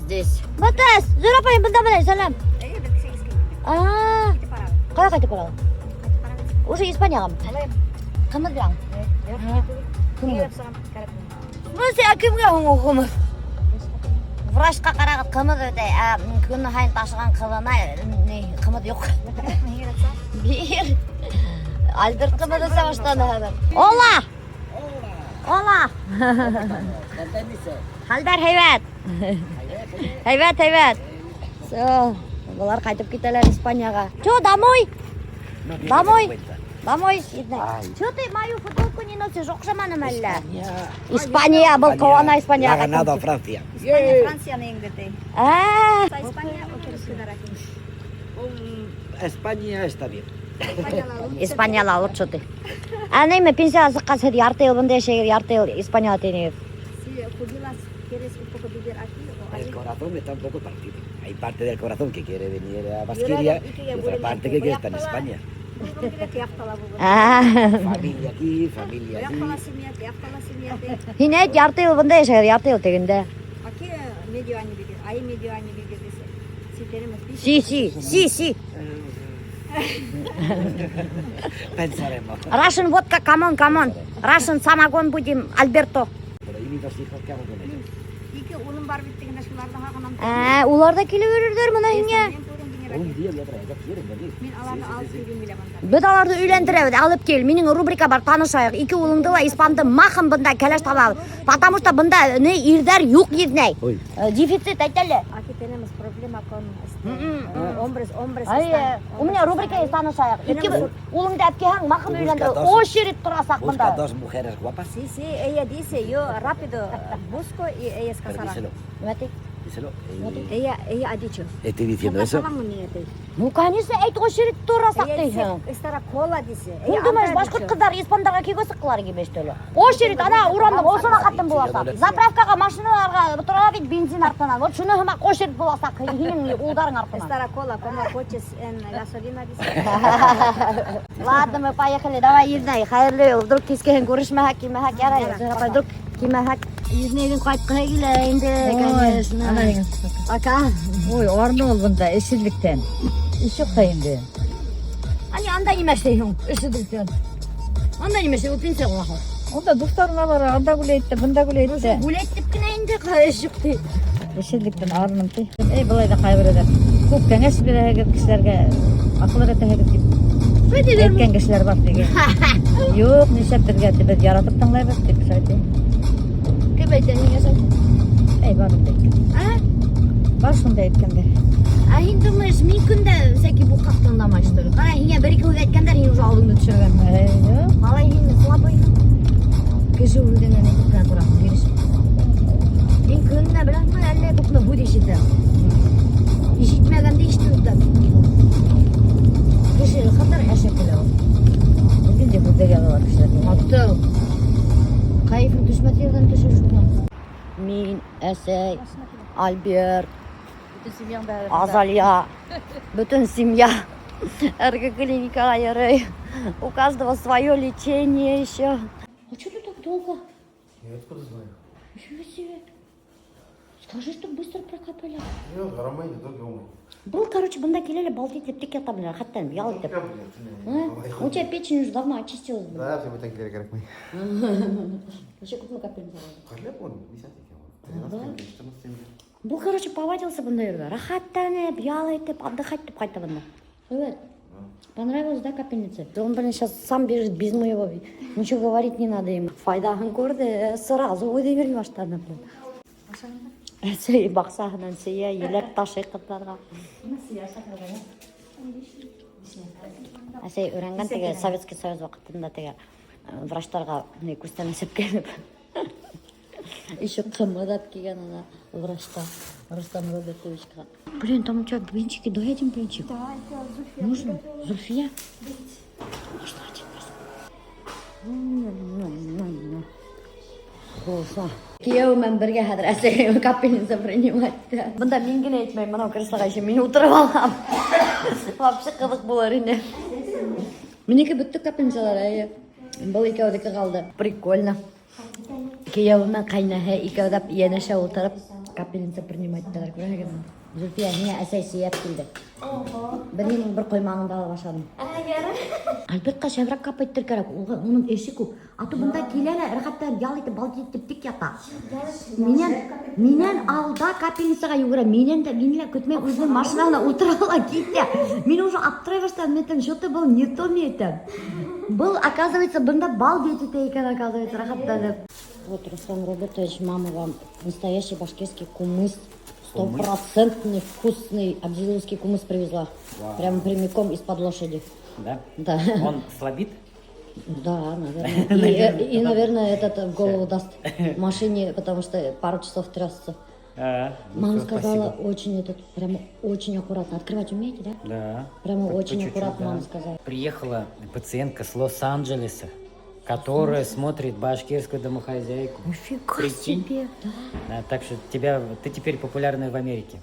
здесь. Батас, Зурапайым бында мына салам. Кая кайтып баралы? Уже Испанияга. Кымыз бирам. Мына кимге кымыз? Врачка карагат кымыз өтө. Күнү хайын ташыган кылына кымыз жок. Бир. Альберт кымыз сабаштаны. Ола! Ola. Halber heyvet. Heyvet. Bunlar kayıtıp gittiler İspanya'ya. Чё, домой? Домой. Чё ты мою футболку не носишь? Окшаманым әллә? Испания был кована Испания. Ganado Francia. Fransa'nın en kötü. İspanya o kere España está bien. İspanyalı alıp çötü. Neyme pensiya sıkkası yartı yıl bunda yaşayır, yartı yıl İspanya'da deneyir. Si jubilas, quieres un poco vivir aquí o El allí. corazón está un poco partido. Hay parte del corazón que quiere venir a Basquiria y otra parte que quiere estar en España. Familia aquí, familia allí. Yine yartı yıl bunda yaşayır, yartı yıl teginde. Aquí medio año vivir, ahí medio año vivir dice. Si tenemos piso. Sí. Pensaremos. Russian vodka, come on. Russian самогон будем, Альберто. Pero ¿y mis dos hijos qué hago con ellos? İki ulum var bittiğinde şunlardan hakkından. Ular da keliverirler buna yine. Un día y otra vez, ellos quieren venir. Min alanı 6 gün bile bantar. Biz аларды үйлендіребіз, алып кел. Менің рубрика бар, танышайық. Екі ұлыңды ла испанды мақын бұнда кәлеш табалып. Потому что бұнда ирдер юқ езней. Дефицит айталы. Aquí tenemos problema con hombres У меня рубрика есть танышайық. Екі ұлыңды әпкең мақын үйлендіріп, очередь тұрасақ Busca бұнда. dos mujeres guapas. Sí, ella dice, yo rápido busco y ella es Pero casada. díselo. Ella ha dicho. Estoy diciendo eso. Ну, конечно, әйт очередь тұрасақ Ella дейсің. dice, estará cola dice. Мен думаешь, башқұрт қыздар испандарға кегөсі қылар кемеш төлі. Очередь, ана урамның осына қаттым боласақ. Заправкаға, машиналарға тұрар бит бензин артынан. Вот шуны хымақ очередь боласақ, хинің ұлдарың артынан. Estará cola como coches en gasolina dice. Ладно, мы поехали. Давай, Юзнай, хайырлы. Вдруг кескен көрішмәк, кемәк ярай. Вдруг кемәк. Юзнайдың қайтқыға келі енді, конечно. Пока. Ой, орны ол бұнда, ішіліктен. Іш жоқ та енді. Ани, анда немешейін, ішідіктен. Анда немешей, ол пенсия қылақы. Онда дұқтарына бар, анда гулейді, бұнда гулейді. Гулеттіп кіне енді қай іш жоқ dey. Ішіліктен арының ті. Бұлай да қай біреді. Көп кәңес береді кісілерге, ақылы рет әйгіп деп. Әйткен кісілер бар деген. Жоқ, нешептерге біз яратып таңлайбыз деп сөйді. Кім әйтен неге сөйді? Барым дейкен. Бар сонда әйткендер. Хин думаешь, мен күнде всякий бұл қақтыңдамай что ли? Қара, хине бір-екі өз әйткендер, хин уже алдыңды түсірген. Қалай хин слабый? Кіші өлденен әйткені тұрақын берішім. Мен күніне біләтмін, әлі бұқны бұд ешеті. Ешетмегенде ешті өтті. Кіші қатар әшекілі ол. Бүгін де бұлдеге қалар кішілерге. Аттыл. Кайфын düşmedi yerden düşür şuradan. Min, Esey, Albert, Азалия, bütün семья. Эргоклиника Айры. У каждого свое лечение еще. А что ты так долго? Я откуда знаю? Ничего себе. Скажи, что быстро прокопали. Yok aramayı da yok. Был, короче, банда келели болтить деп теке там хаттан ял деп. У тебя печень уже давно очистилась. Да, все это килер керек. Еще купил капельницу. Қарлеп оны, 10 Бұл, короче, повадился банда ерді. Рахаттанып, ял етіп, отдыхать деп қайта банда. Evet. Понравилась, да, капельница? Он, блин, сейчас сам бежит без моего. Ничего говорить не надо ему. Файдағын көрді, сразу ойдай бермей баштады, блин. Сей бақсағынан сия, елек ташы қыттарға. Сей өренген теге Советский Союз вақытында теге враштарға көстен есеп келіп. Еще қымыдап келген ана врашта. Рустам Робертовичқа. Блин, там что, блинчики? Давай один блинчик. Да, это Зульфия. Нужно? Зульфия? Можно один. Болса. Күйеуімен бірге хәдір әсірі капельница принимать. Бұнда мен гіне етмей, мынау кірсіға еще мен отырып алғам. Вообще қызық болар ене. Менеке бүтті капельницалар әйі. Бұл екеудікі қалды. Прикольно. Күйеуімен қайнағы екеудап енеше отырып капельница принимать-тар көрген. Зүлфия не әсәсият килде. Бернинең бер коймагында ала башладым. Альбертка шәбрәк капайттыр кирәк. Уның эше күп. Аты бунда киләләр, рәхәттән ял итеп балт итеп тик ята. Миннән алда капельницага йөгерә. Миннән көтмәй үзенең машинасына утырала китә. Мин уже аптырай башладым. Мен что ты был не то метр. Был, оказывается, бунда балт итеп икән, оказывается, рәхәттән. Вот Руслан Робертович, мама вам настоящий башкирский кумыс. 100% вкусный абдиловский кумыс привезла. Вау. Прямо прямиком из-под лошади. Да? Да. Он слабит? Да, наверное. И, наверное, этот в голову даст в машине, потому что пару часов трясется. Мама сказала, очень прямо очень аккуратно. Открывать умеете, да? Да. Прямо По очень чуть-чуть, аккуратно, да. мама сказала. Приехала пациентка с Лос-Анджелеса, которая смотрит башкирскую домохозяйку. Нифига Прикинь. себе. Да. Да, так что ты теперь популярная в Америке.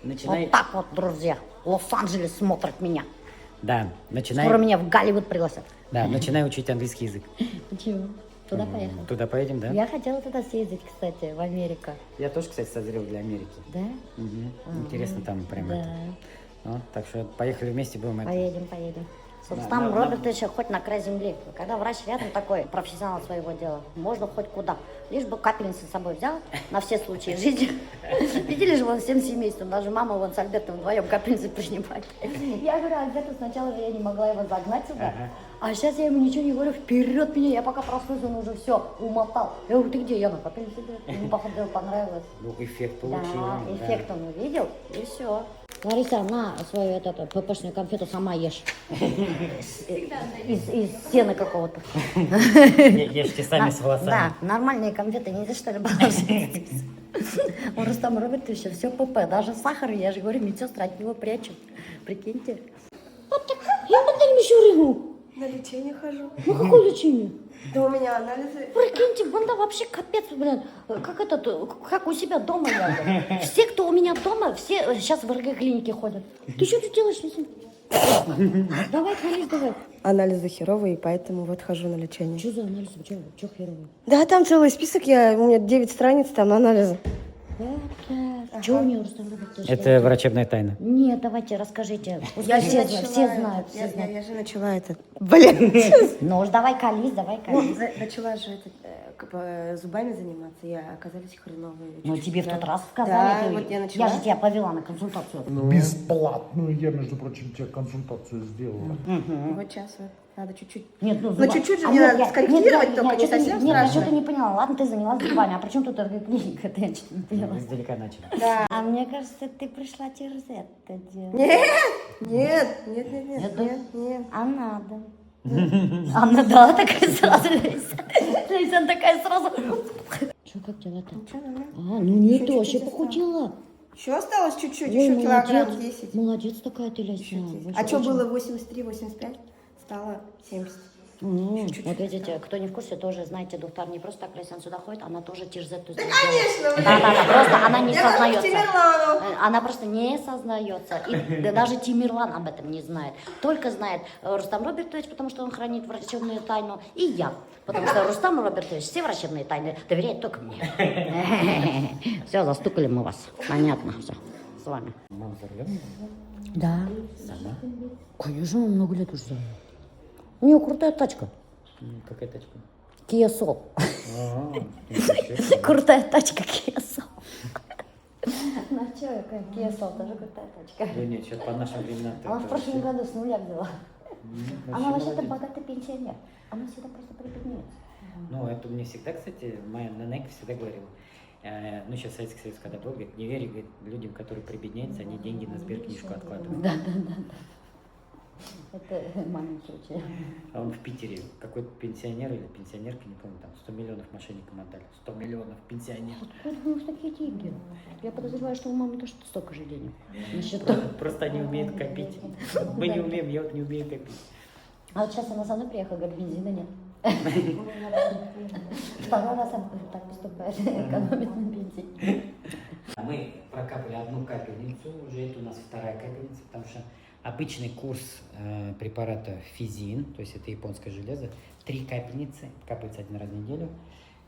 Начинай. Вот так вот, друзья. Лос-Анджелес смотрит меня. Да, начинай. Скоро меня в Голливуд пригласят. Да, начинай учить английский язык. Почему? Туда поехал. Туда поедем, да? Я хотела туда съездить, кстати, в Америку. Я тоже, кстати, созрел для Америки. Да? Интересно там прям Да. это. Ну, так что поехали вместе, будем это. Поедем. Там Роберт еще хоть на край земли. Когда врач рядом такой, профессионал своего дела, можно хоть куда. Лишь бы капельницы с собой взял на все случаи жизни. Видели же вон всем семейством, даже мама вон с Альбертом вдвоем капельницы принимать. Я говорю, Альберту сначала я не могла его загнать сюда. А сейчас я ему ничего не говорю, вперед меня, я пока проснулся, он уже все, умотал. Я говорю, ты где? Я на капельнице. Ему, походу, понравилось. Ну, эффект Да, получил. эффект он увидел, и все. Лариса, на свою ППшную конфету сама ешь. Из сена какого-то. Ешьте сами с волосами. Да, нормальные конфеты, не за что ли положить. У Рустама Робертовича все ПП, даже сахар, я же говорю, медсестры от него прячут. Прикиньте. Я потом еще рыгу. На лечение хожу. Ну какое лечение? Да у меня анализы. Прикиньте, банда вообще капец, блин. Как у себя дома я. Все, кто у меня дома, все сейчас в РГ-клинике ходят. Ты что тут делаешь, Лиза? Давай, Лиз, давай. Анализы херовые, и поэтому вот хожу на лечение. Что за анализ? Что херово? Да, там целый список, у меня 9 страниц там анализа. Что у него Рустам Робертович? Это врачебная тайна. Нет, давайте, расскажите. Пускай все знают. Я же начала это. Блин. Ну уж давай калис. Начала же зубами заниматься, и оказались хреновые. Ну тебе в тот раз Да, сказали. вот я начала. Я же тебя повела на консультацию. Бесплатную я, между прочим, тебе консультацию сделала. Вот сейчас вот. Надо чуть-чуть. Нет, ну чуть-чуть же не надо скорректировать, только не совсем Нет, я страшно. что-то не поняла. Ладно, ты занялась зубами, а при чем тут клиника? Я что-то не поняла. Издалека начали. Да. А мне кажется, ты пришла через это дело. Нет. А надо. Анна, да, такая сразу. Лейсан такая сразу. Что, как дела-то? Ничего, нормально. Ну нет, ты чуть-чуть вообще осталось. похудела. Еще осталось чуть-чуть, Ой, еще килограмм молодец. 10. Молодец такая ты, Лейсан. А что было 83-85? Стало 70. Вот видите, кто не в курсе, тоже знаете, доктор не просто так Лейсан сюда ходит, она тоже терзет. Конечно, Да, просто она не Я как в сознается. Тимирлану. Она просто не сознается. И даже Тимирлан об этом не знает. Только знает Рустам Робертович, потому что он хранит врачебную тайну, и я. Потому что Рустам Робертович все врачебные тайны доверяет только мне. Все, застукали мы вас. Понятно, все. С вами. Мама за рулем? Да. Сама? Конечно, он много лет уже за мной. У нее крутая тачка. Какая тачка? Kia Soul. Ничего. Крутая тачка Kia Soul. Ну что, Kia Soul тоже крутая тачка. Да нет, сейчас по нашим временам. Она в прошлом году с нуля взяла. Она вообще-то молодец. богатый пенсионер. Она всегда просто прибедняется. Ну, это мне всегда, кстати, моя нанайка всегда говорила. Ну, сейчас Советский Союз когда был, говорит, не верь, говорит, людям, которые прибедняются, они деньги на сберкнижку откладывают. Да. Это мамин случай. А он в Питере, какой-то пенсионер или пенсионерка, не помню, там 100 миллионов мошенникам отдали. 100 миллионов пенсионер. Откуда у них такие деньги? Я подозреваю, что у мамы тоже столько же денег на счету. Просто они умеют копить. Мы не умеем, я вот не умею копить. А вот сейчас она со мной приехала, говорит, бензина нет. Второй раз она так поступает, экономит на бензине. Мы прокапали одну капельницу, уже это у нас вторая капельница, потому что обычный курс препарата физин, то есть это японское железо, 3 капельницы, капается 1 раз в неделю.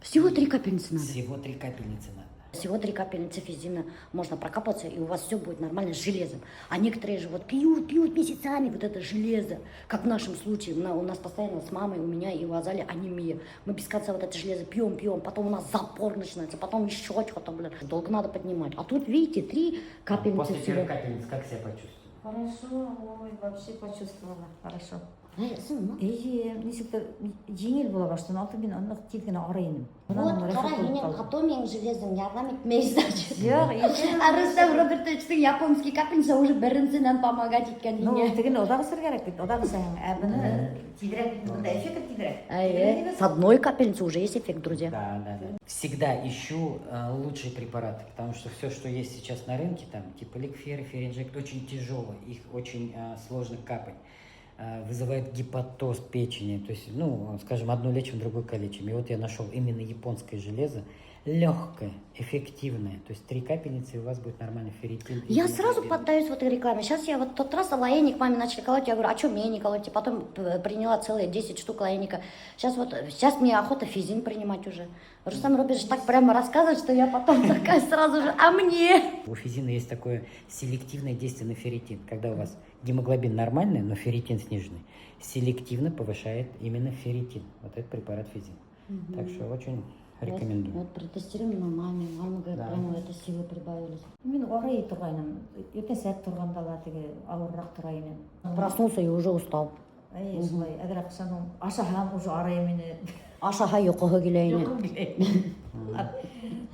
Всего 3 капельницы надо. Всего 3 капельницы надо. Всего 3 капельницы физина можно прокапаться, и у вас все будет нормально с железом. А некоторые же вот пьют месяцами вот это железо. Как в нашем случае. У нас постоянно с мамой, у меня и у Азали анемия. Мы без конца вот это железо пьем, потом у нас запор начинается, потом еще что-то, блин. Долго надо поднимать. А тут, видите, 3 капельницы После всего. первой капельницы как себя почувствовали? Хорошо, ой, вообще почувствовала. Хорошо. Сын, ну. Несектор жеңіл бола баштады. Алты мен анық тезгені арайыным. Вот, қара, менен қато менің железом ярдам етмей, значит. Жоқ, А Рустам Робертовичтің японский капельница уже біріншіден помогать еткен ну, дүние. тегін одағы сыр керек дейді. Одағы сайын әбіні тидірек, бұнда эффект тидірек. С одной капельницы уже есть эффект, друзья. Да. Всегда ищу лучшие препараты, потому что все, что есть сейчас на рынке, там типа ликфер, феринжект, очень тяжелые, их очень сложно капать. Вызывает гепатоз печени, то есть, ну, скажем, одно лечим, другое калечим. И вот я нашел именно японское железо, легкое, эффективное, то есть 3 капельницы, и у вас будет нормальный ферритин. Я сразу поддаюсь вот этой рекламе. Сейчас я вот тот раз лаеник маме начали колоть, я говорю, а что мне не колоть? И потом приняла целые 10 штук лаеника. Сейчас мне охота физин принимать уже. Рустам Робертович так прямо рассказывает, что я потом такая сразу же, а мне? У физина есть такое селективное действие на ферритин. Когда у вас гемоглобин нормальный, но ферритин сниженный, селективно повышает именно ферритин. Вот этот препарат физин. Так что очень рекомендую. Вот протестируем на маме. Мама говорит, Да. прямо это силы прибавились. Мен арай тұрғайным. Ертең сәт тұрғанда ала теге ауыррақ тұрайын. Проснулся и уже устал. Ай, солай, әдір ақсаның аша һәм уже арай мені. Ашаға йоқығы келейін.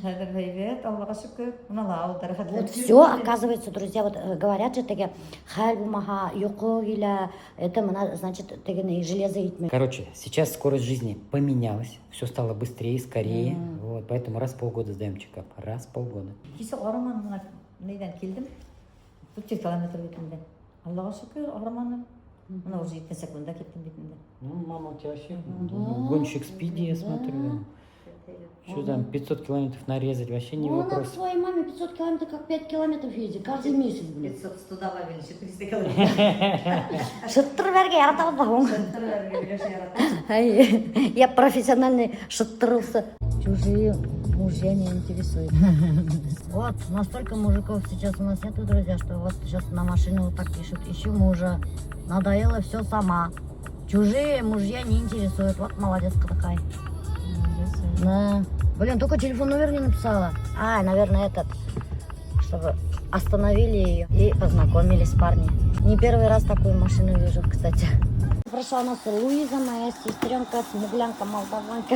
Әдір бейбет, Аллаға шүкір. Мынала ауылдар Вот все, оказывается, друзья, вот говорят же теге, хәл бумаға, йоқы келе, это, значит, теге железо итме. Короче, сейчас скорость жизни поменялась, все стало быстрее, скорее, вот, поэтому раз в полгода сдаем чекап, раз в полгода. Кесі араман мына неден келдім. 4 километр бетінде. Аллаға шүкір, араманы. Мына уже 7 секундда кеттім бетінде. Ну, мама, у тебя вообще гонщик спиди, я смотрю. Что там, 500 километров нарезать, вообще не Ну, она к вопрос. своей маме 500 километров, как 5 километров ездит, каждый месяц, блин. 500 студа бабин, 400 километр. Шыттырберге яратады ғой. Я профессиональный шыттырылся. Чужие мужья не интересуют. Вот, настолько мужиков сейчас у нас нету, друзья, что вот сейчас на машину вот так пишут. Ищу мужа. Надоело все сама. Чужие мужья не интересуют. Вот молодецка такая. Да. Блин, только телефон номер не написала. А, наверное, этот. Чтобы остановили ее и познакомились с парнем. Не первый раз такую машину вижу, кстати. Прошла у нас Луиза, моя сестренка, смуглянка, молдаванка.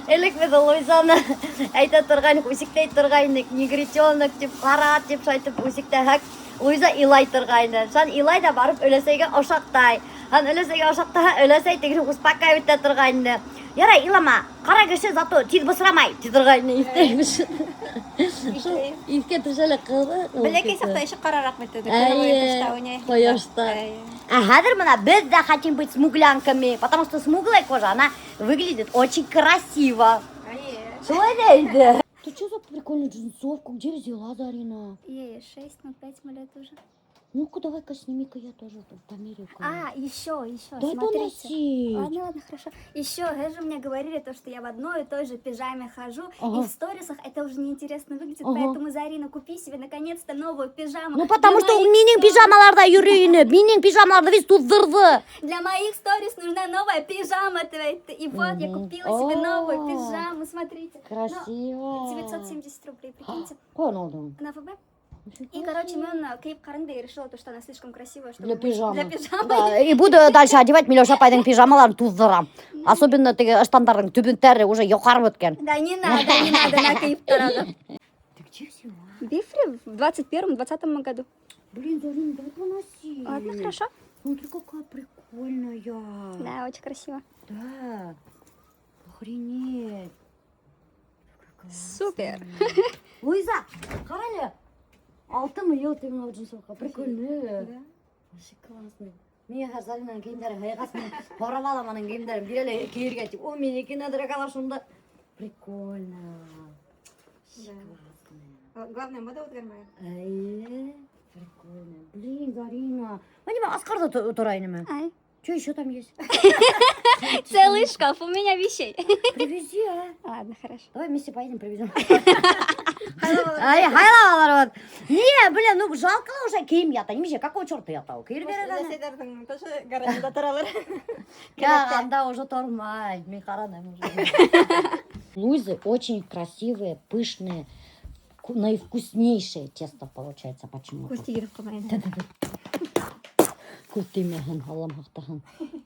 Элек беді Луизаны айта тұрған, өсіктей тұрған, негритенок деп, қара деп шайтып, өсікті хак. Луиза илай тұрғайны. Шан илай да барып өлесейге ошақтай. Хан өлесейге ошақтай, өлесей тегін успокаивать та тұрғайны. Яра, илама, қара кіші зато тид бұсырамай, тид тұрғайны ифтейміш. Ифке түшелі қылды. Білекей сақтайшы қарарақ методы. Қояшта. А хадыр мына, біз да хотим быть смуглянками, потому что смуглая кожа, она выглядит очень красиво. Шулай дейді. Ты что за прикольную джинсовку? Где взяла, Зарина? Ей 6, 5 лет уже. Ну-ка, давай-ка сними-ка я тоже померяю. А, еще, Да это смотрите. носить. Ладно, хорошо. Еще, вы же мне говорили, то, что я в одной и той же пижаме хожу, Ага. и в сторисах это уже неинтересно выглядит, Ага. поэтому, Зарина, купи себе наконец-то новую пижаму. Ну потому Для что моих менің сторис- пижамаларда юрейіні, менің пижамаларда весь тут зырзы. Для моих сторис нужна новая пижама, и вот я купила себе новую О. пижаму, смотрите. Красиво. 970 рублей, прикиньте. Қой олды? На ФБ. И, короче, мен Кейп Каренде решила, то, что она слишком красивая, чтобы Для быть- пижамы. Для пижамы. Да, и буду дальше одевать Милеша Апайдың пижамаларын туздырам. Особенно теге ыштандардың түбінтері уже йоқарып өткен. Да не надо на Кейп Каренде. Ты где взяла? Бифри в 21-20 году. Блин, Зарина, давай поноси. Ладно, хорошо. Смотри, какая прикольная. Да, очень красиво. Да. Охренеть. Супер. Луиза, қарайлы. Алтын миыл ты мынау джинсовка. Прикольный. Вообще классный. Мен Заринның киімдері хайқасын қорап аламаның киімдерін берелі киерге тип. О, мен екені дірек алашымда. Прикольно. Главное, мода отгармает. Прикольно. Блин, Зарина. Мен асқарда тұрайын мен. Ай. Что еще там есть? Целый шкаф у меня вещей. Привези, а. Ладно, хорошо. Давай вместе поедем, привезем. Хайлавалар вот. Не, блин, ну жалко уже киім ята. Немесе, какого черта ята? Киір береді. гаражында тұралар. Я анда уже тормай. Мен қарадым уже. Луизы очень красивые, пышные, наивкуснейшее тесто получается. Почему? Көз тигеріп қалмайын. Көз тимеген, Аллам хақтаған.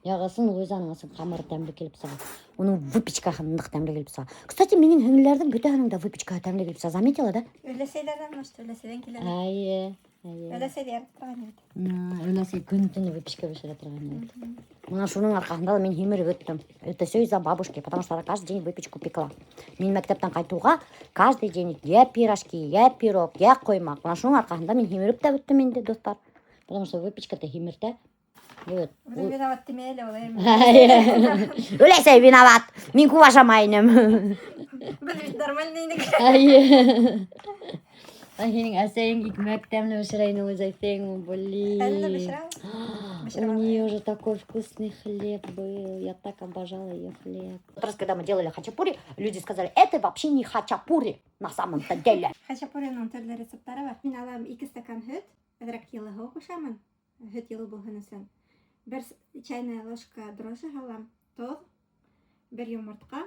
Яғасын Луизаның асын қамыры тәмді келіп саған. Оның выпечка нық тәмді келіп саған. Кстати, менің хіңілердің бүтәнің да выпечка тәмді келіп саған. Заметила, да? Өлесейдерден, может, өлесейден келеді. Айе. Өлесейді ярып тұрған еді. Өлесей күн түні выпечка пішіре тұрған еді. Мына шуның арқасында мен хеміріп өттім. Это все из-за бабушки, потому что она каждый день выпечку пекла. Мен мектептен қайтуға каждый день я пирожки, я пирог, я қоймақ. Мына шуның арқасында мен хеміріп та өттім енді, достар. Потому что выпечка-то хемірді. Вот. Өзім виноват демейлі, олай Өлесей виноват. Мен куважамайным. Біз нормальный едік. Сенің әсейін мектемді бішірейін өзі әсейін, блин. Әлі бішіра? У нее уже такой вкусный хлеб был. Я так обожала ее хлеб. В тот раз, когда мы делали хачапури, люди сказали, это вообще не хачапури на самом-то деле. Хачапуринің түрлі рецептары бар. Мен алам 2 стакан хүт, әдірек елығы қошамын. Хүт елі болғаны сөн. 1 чайная ложка дрожжи алам, тоз, 1 йомыртқа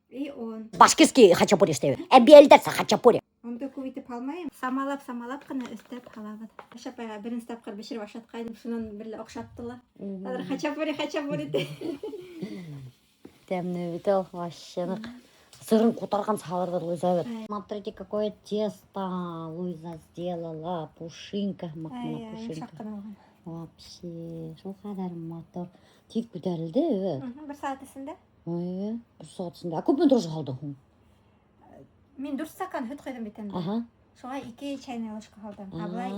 и он. Башкирский хачапури істеу. Белдерсі хачапури. Онды көбейтіп алмайым. Самалап қана үстеп қалағыд. Шапайға бірінші тапқыр бішіріп ашатқайдым, шынан бірлі оқшаттылы. Адыр хачапури де. Тәмні бітел вообще. Сырын қотарған салырды Луиза. Смотрите, какое тесто Луиза сделала. Пушинка. Пушинка. Шаққын олған. Вообще. Шо қадар мотор. Тек көтерілді. 1 сағат ішінде. Ой, 1 сағат ішінде. Көппен тұршы қалды? Мен 4 стакан хүт қойдым бетімді. Ага. Шоға 2 чайная ложка қалдым. А былай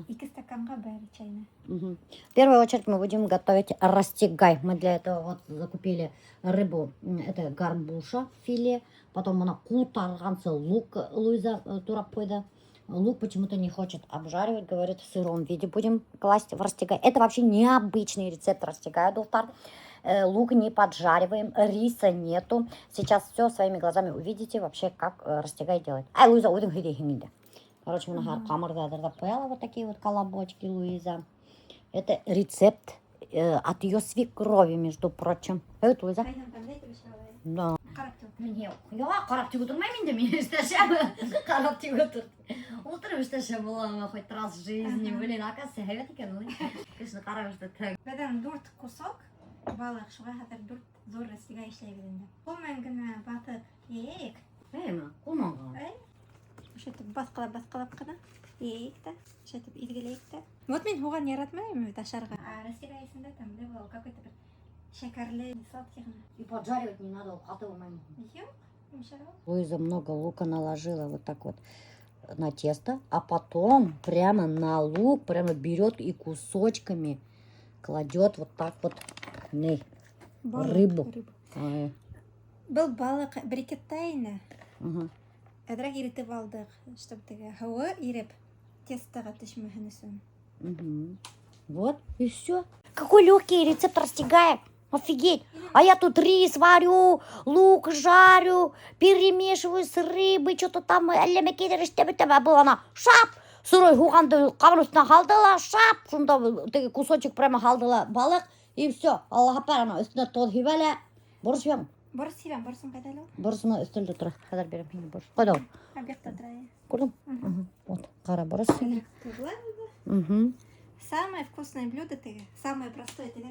2 стаканға 1 чайная. В первую очередь мы будем готовить растягай. Мы для этого вот закупили рыбу. Это горбуша, филе. Потом мына қуытарғансы лук Луиза турап қойды. Лук почему-то не хочет обжаривать, говорит, в сыром виде будем класть в растягай. Это вообще необычный рецепт растягая, достар. Лук не поджариваем, риса нету. Сейчас все своими глазами увидите вообще, как растягай делать. Ай, Луиза, ойдың хиде химиде. Короче, мына қамырды адырдап қояла вот такие вот колобочки Луиза. Это рецепт от ее свекрови, между прочим. Это Луиза? Да. Я қарап тегі тұрмаймын де, мен істәшем. Қарап тегі тұр. Отырып істәшем болама хоть раз в жизни. Блин, оказывается, совет екен, ой. Конечно, қарап істәтті. Бәден 4 кусок балық, шуға хатыр 4 зор растягай ішлегідінде. Қолмен гына батып ейік. Ма, қолманға. Шетіп басқалап қана ейік та. Шетіп идгілейік та. Вот мен оған яратмаймын ашарға. А растягайсында там был какой-то бір шекарлы, сладкий гына. И поджаривать не надо, укаты умайм. Yok, yumuşak. Луиза много лука наложила вот так вот на тесто, а потом прямо на лук, прямо берет и кусочками кладет вот так вот рыбу. Был балық брикеттайны. Ага. Әдірек ерітіп алдық, чтобы тігі хауы еріп тестаға түшмәхіні сөн. Вот и все. Какой легкий рецепт растягая. Офигеть. А я тут рис варю, лук жарю, перемешиваю с рыбой, что-то там, а была она, шап, сырой хуғанды қабыр үстіне қалдыла, шап, сонда кусочек прямо қалдыла балық, и все. Аллаға пар, ана үстіне тоз хибәлі, бұрыс бем. Борыс сибәм, борысын қайдалы? Борысына үстілді тұр, қадар берем, борыс. Қайда ол? Объекта тұрайы. Көрдім? Вот, қара борыс. Самое вкусное блюдо тігі, самое простое тігі.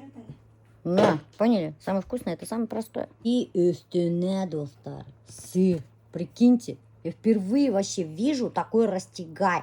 Да, поняли? Самое вкусное, это самое простое. И üstüne, достар, сыр. Прикиньте, я впервые вообще вижу такой растягай.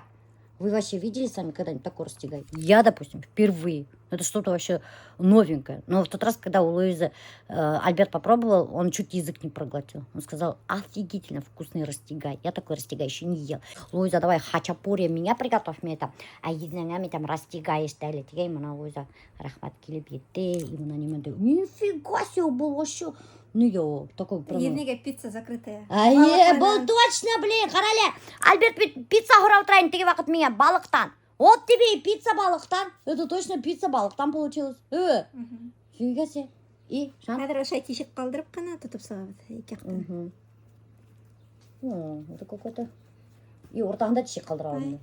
Вы вообще видели сами когда-нибудь такой растягай? Я, допустим, впервые. Это что-то вообще новенькое. Но в тот раз, когда у Луизы Альберт попробовал, он чуть язык не проглотил. Он сказал, офигительно вкусный растягай. Я такой растягай еще не ел. Луиза, давай хачапури, меня приготовь мне это. А единами там растягай стали. Я ему на Луиза рахмат келіп етті. И на нем нифига себе, был вообще... Ну, я такой прям... Еднеге пицца закрытая. Был точно, блин, қарале. Альберт пицца құрау тұрайын теге вақыт меня балықтан. Вот тебе и пицца балықтан. Это точно пицца балықтан получилось. Сүйгесе. И, шан. Хәзер ошай тишек калдырып кына тотып сыгабыз ике яктан. Угу. О, это какой-то... И ортаңда тишек калдыра алынды.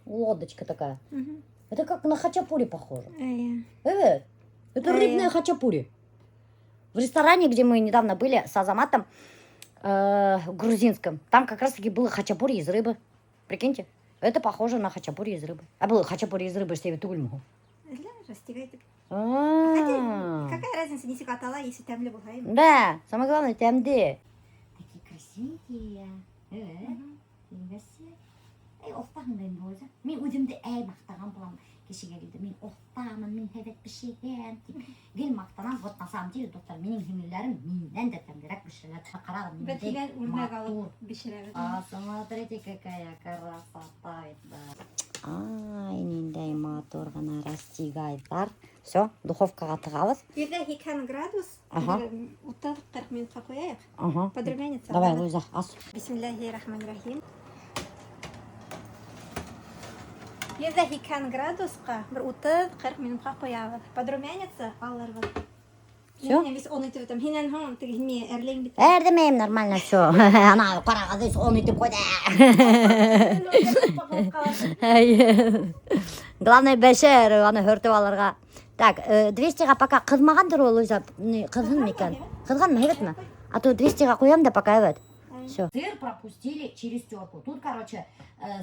Лодочка такая. Мгм. Это как на хачапури похоже. Ая. Это рыбная хачапури. В ресторане, где мы недавно были с Азаматом, грузинском, там как раз таки было хачапури из рыбы. Прикиньте, это похоже на хачапури из рыбы. А было хачапури из рыбы, что я тульму. Ля, растягай так. А, Какая разница, не секатала, если тәмле булса, әйме? Да, самое главное, тәмде. Такие красивенькие. Ey, оқтағындайым өзі. Мен өзімді әй мақтаған болам. Кешеге келді. Мен оқтамын, мен хәбет пішеген. Гел мақтанам, вот на самом деле, доктор, менің хемелерім менен де тәмдірек пішірілер. Қарағым, Бер тигән үрнәк алып матур. бешерәбез. А, смотрите, какая красота. Ай, нендей матур ғана растигайдар. Все, духовкаға тығабыз. Ердә 2 градус, Ага. 30-40 минутка куяйык. Ага. Подрумянится. Давай, Луиза, ас. Бисмиллахир-рахманир-рахим. Ердә 2 градуска, бер 30-40 минутка куябыз. Подрумянится, алырбыз. Всё? Мен вис 10 итеп тем. Һинән һәм теге һине әрләң бит. Әрдемейм, нормально все. Ана, қарағызыз, он үйтіп қойды. Главное, бәшер, аны хөртіп алырға. Так, 200-ға пока қызмағандыр ол өзі. Қызын мекен? Қызған ма, evet ма? А то 200-ға қоям да пока, evet. Все. Сыр пропустили через терку. Тут, короче,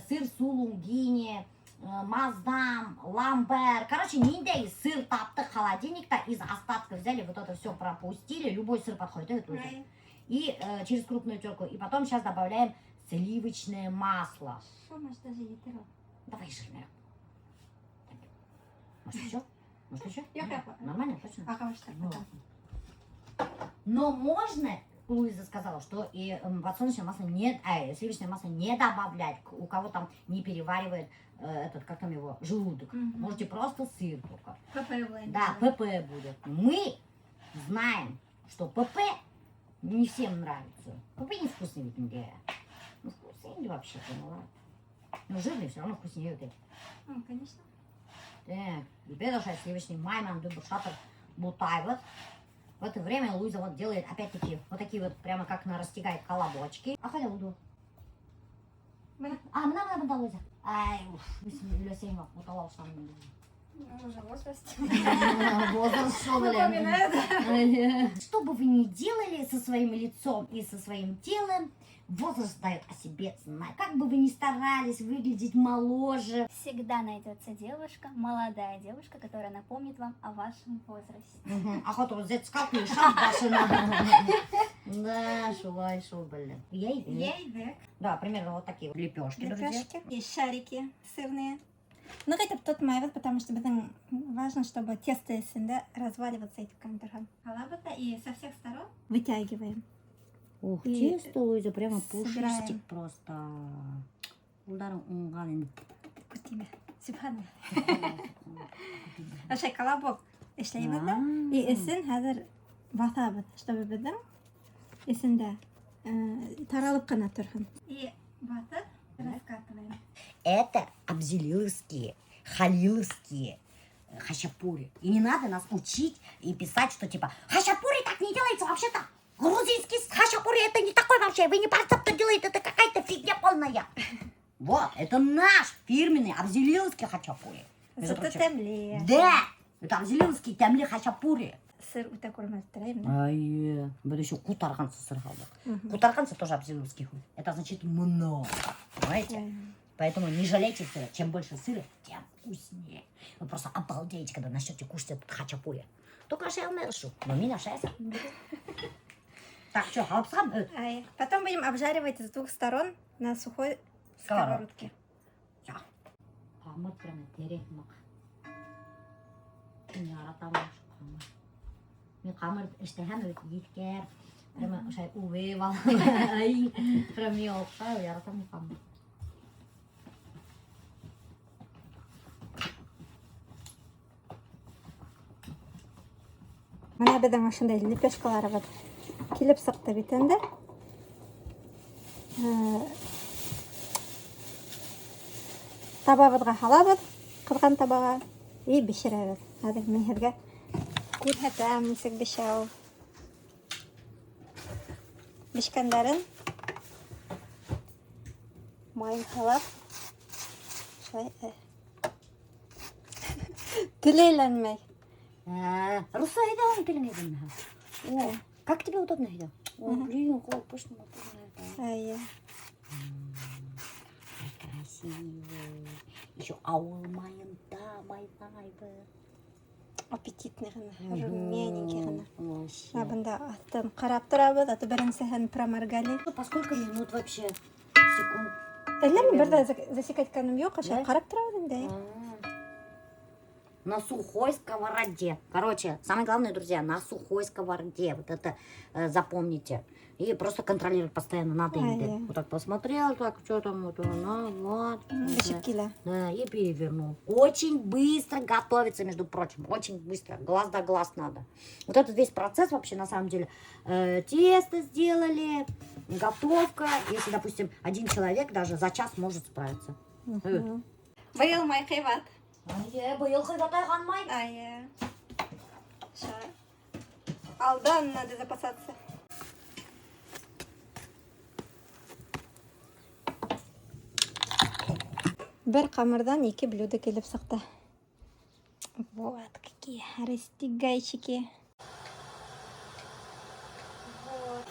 сыр сулунгини, маздам, ламбер. Короче, ниндей сыр таптық холодильникта, из остатков взяли, вот это все пропустили. Любой сыр подходит, evet, уже. И через крупную терку. И потом сейчас добавляем сливочное масло. Шо маш даже етер. Давай жирное. Может еще? Может еще? Yok, yok. Нормально, точно? Arkadaşlar Ну, bakalım. Но можно, Луиза сказала, что и подсолнечное масло не, сливочное масло не добавлять, у кого там не переваривает этот, как там его, желудок. Мгм. Можете просто сыр только. ПП будет. Да, ПП будет. Мы знаем, что ПП не всем нравится. ПП невкусный ведь нигде. Ну, вкуснее вообще, поняла. Но жирный все равно вкуснее вот эти. Ну, конечно. Так, теперь уже сливочный майман, дубл шатер, бутайвот. В это время Луиза вот делает опять-таки вот такие вот, прямо как она растягает колобочки. А хотя буду. А, мына Луиза. Ай, уж, Люсейма, утала сам. Уже возраст. Возраст, что, блин. Что бы вы ни делали со своим лицом и со своим телом, возраст дает о себе знать. Как бы вы ни старались выглядеть моложе. Всегда найдется девушка, молодая девушка, которая напомнит вам о вашем возрасте. Охота взять скалку и шаг башина. Да, шулай, блин. Яйдек. Да, примерно вот такие вот лепешки, друзья. Лепешки. И шарики сырные. Ну, это тот майват, потому что важно, чтобы тесто да, разваливаться этим контуром. Халабата и со всех сторон вытягиваем. Ух, И тесто, Луиза, прямо собираем. пушистик просто. Ударом унганен. Кутиме. Субхана. Ашай колобок эшлейбез да. И эсен хәзер батабыз, чтобы безнең эсендә таралып кына торсын. И батып раскатываем. Это абзелиловские, халиловские хачапури. И не надо нас учить и писать, что типа хачапури так не делается вообще-то. Грузинский хачапури это не такой вообще. Вы не пальцем кто делает, это какая-то фигня полная. Вот, это наш фирменный абзелиловский хачапури. Между Зато прочим. тәмле. Да, это абзелиловский тәмле хачапури. Сыр үтә күрмәстергән, да? Ай, буду еще кутарганцы сыр халдык. Кутарганцы тоже абзелиловский хуй. Это значит много, понимаете? Поэтому не жалейте сыра. Чем больше сыра, тем вкуснее. Вы просто обалдеете, когда начнете кушать этот хачапури. Только шейл мелшу, но меня шейл. Так, что, халапсам? Потом будем обжаривать с двух сторон на сухой сковородке. Камыр прямо терек мак. Мен яратамын камыр. Мен камыр иштехем өткер. Прямо ошай уве бала. Ай, прям мен окшай, яратамын камыр. Мына безнең ошондай лепешкаларыбыз килеп сыкты бит инде. Табабызга халабыз, кызган табага и бишерәбез. Хәзер мехергә Күрһәтәм, нисек бешә ул. Бешкәндәрен майын һалап, шулай теләйләнмәй. Руслан, иди он телевизор. О, как тебе удобно, Хида? О, блин, какой пышный мотор. Ая. Красивый. Еще аул майында, майдай был. Аппетитный гына, румяненький гына. Вообще. Бында аттан карап торабыз, аты беренсеһен проморгали. По сколько минут вообще? Секунд. Әлләме бердә засекать каным юк, аша карап торабыз инде. На сухой сковороде. Короче, самое главное, друзья, на сухой сковороде. Вот это запомните. И просто контролировать постоянно надо. Вот так посмотрел, так, что там, вот, вот. Бешеп килә. Да, и перевернул. Очень быстро готовится, между прочим. Очень быстро. Глаз да глаз надо. Вот этот весь процесс вообще, на самом деле. Тесто сделали, готовка. Если, допустим, один человек даже за час может справиться. Быел май кыйбат. Быйыл кыйбатай ганмай. Ая. Алдан надо запасаться. Бер камырдан 2 блюдо килеп сыкты. Вот какие растягайчики. Вот.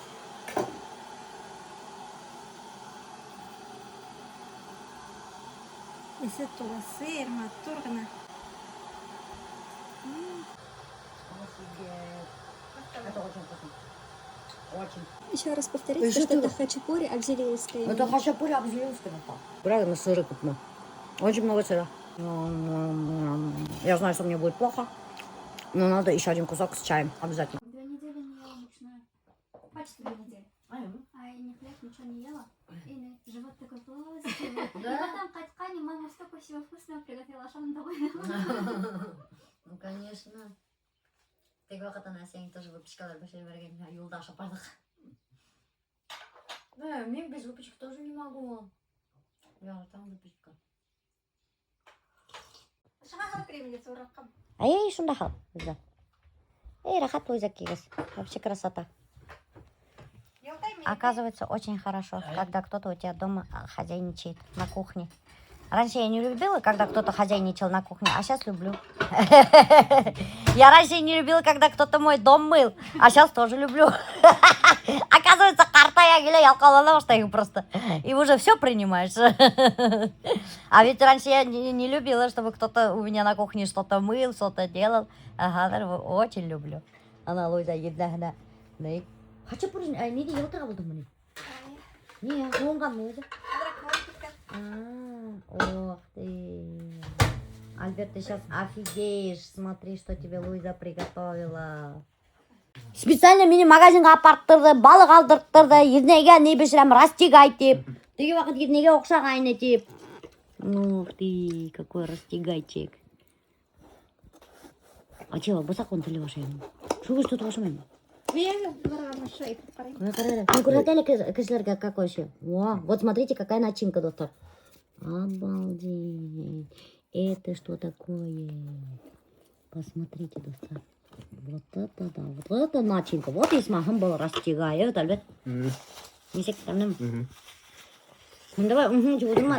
Исе тулы сыр, матур гына. Это очень вкусно. Очень. Еще раз повторите, что это хачапури абзелиловское. Это хачапури абзелиловское. Правильно, сыра купно. Очень много сыра. Я знаю, что мне будет плохо, но надо еще один кусок с чаем. Обязательно. 2 недели не ела мучное. Почти 2 недели. А я не хлеб, ничего не ела. И живот такой плоский. И потом кайткани, мама столько всего вкусного приготовила, что он довольна. Ну, конечно. Ты вакытына сен тоже выпечкалар бешереп берген, юлда ашап бардык. Да, мен без выпечки тоже не могу. Я там выпечка. Шаха кремница ураккам. Эй, шунда хал. Эй, рахат той закигас. Вообще красота. Оказывается, очень хорошо, когда кто-то у тебя дома хозяйничает на кухне. Раньше я не любила, когда кто-то хозяйничал на кухне, а сейчас люблю. Я раньше не любила, когда кто-то мой дом мыл, а сейчас тоже люблю. Оказывается, картая геля ялкалана что просто. И уже все принимаешь. А ведь раньше я не любила, чтобы кто-то у меня на кухне что-то мыл, что-то делал. Ага, очень люблю. Она Луиза едда. Хачапури, не ел ты работу мне? Не, он гамнеза. Ох ты. Альберт, ты сейчас офигеешь. Смотри, что тебе Луиза приготовила. Специально мини-магазинға апарып тұрды, балық алдырып тұрды, ернеге не бешірем, растягай деп. Теге уақыт ернеге оқшағайны деп. Ух ты, какой растягайчик. А чего, босақон тілі башайын? Шуғы что-то башамайын? Көрсетелі кісілерге какой еще? Вот смотрите, какая начинка, доктор. Обалдеть. Это что такое? Посмотрите, доктор. Вот это да, вот это начинка. Вот и смахом был растягает, Альберт. Несек там. Ну давай,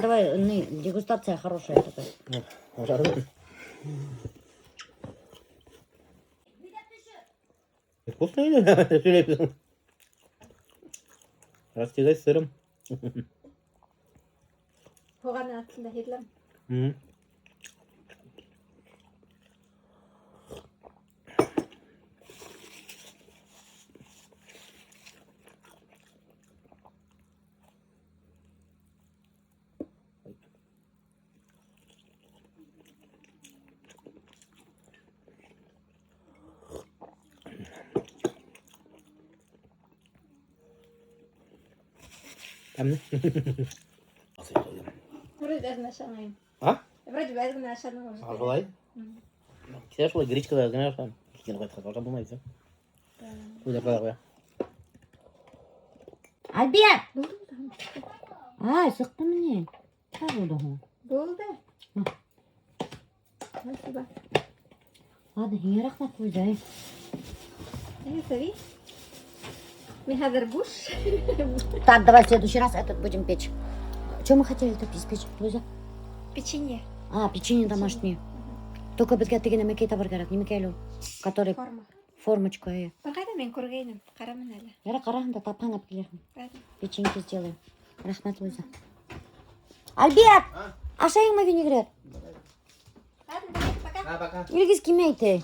давай, дегустация хорошая такая. Вкусно или? Растягай с сыром. Хоганы астында һидләм. Tamam. Вроде даже нашанаем. А? Вроде даже нашанаем. Арғылай? Кісер шылай гречкада гына ашам. Кені қайтқа қалжам болмайды. Көйлер қала қоя. Альберт! Ай, сықты мне. Как болды? Болды. Спасибо. Ладно, һиңә рәхмәт, Луиза. Сәви. Мен хәзер буш. Так, давай в следующий раз этот будем печь. Что мы хотели тут испечь, Луиза? Печенье. А, печенье домашнее. Только бізге тегене мекей табар керек, немекей әле ул? Который Форма. формочка. Бір қайда мен көргейнім. Қарамын әлі. Яра қарағын да тапқан алып келермін. Ладно. Печеньки сделаем. Рахмат, Луиза. Альберт! Ашайыңмы винегрет? Ладно, давай, пока. Пока. Илгиз кимейте.